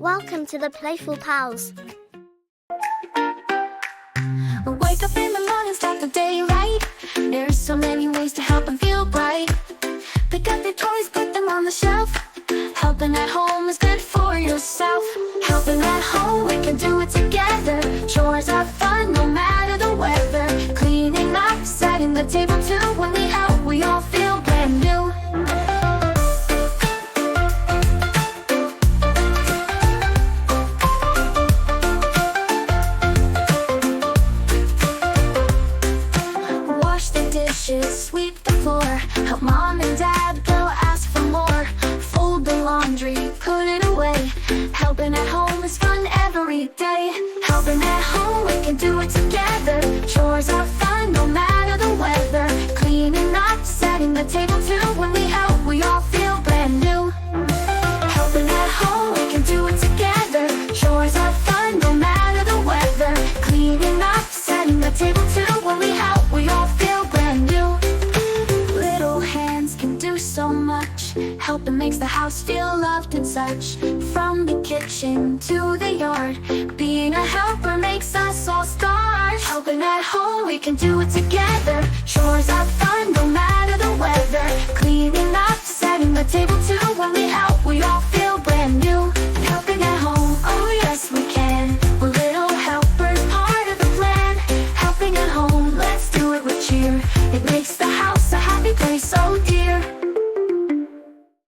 Welcome to the Playful Pals. Wake up in the morning, start the day right. There's so many ways to help and feel bright. Pick up your toys, put them on the shelf. Helping at home is good for yourself. Helping at home, we can do it together. Chores are fun, no matter the weather. Cleaning up, setting the table too. When we help, we all feel brand new. Wash the dishes, sweep the floor. Help mom and dad, they'll ask for more. Fold the laundry, put it away. Helping at home is fun every day. Helping at home, we can do it together. Chores are fun, no matter the weather. Cleaning up, setting the table too. When we help, we all feel brand new. Helping at home, we can do it together. Chores are fun, no matter the weather. Cleaning up, setting the table too. When we help, we all feel brand new. Little hands can do so much. Helping makes the house feel loved and such. From the kitchen to the yard, being a helper makes us all stars. Helping at home, we can do it together. Chores are fun, no matter the weather. Cleaning up, setting the table too. When we help, we all feel brand new.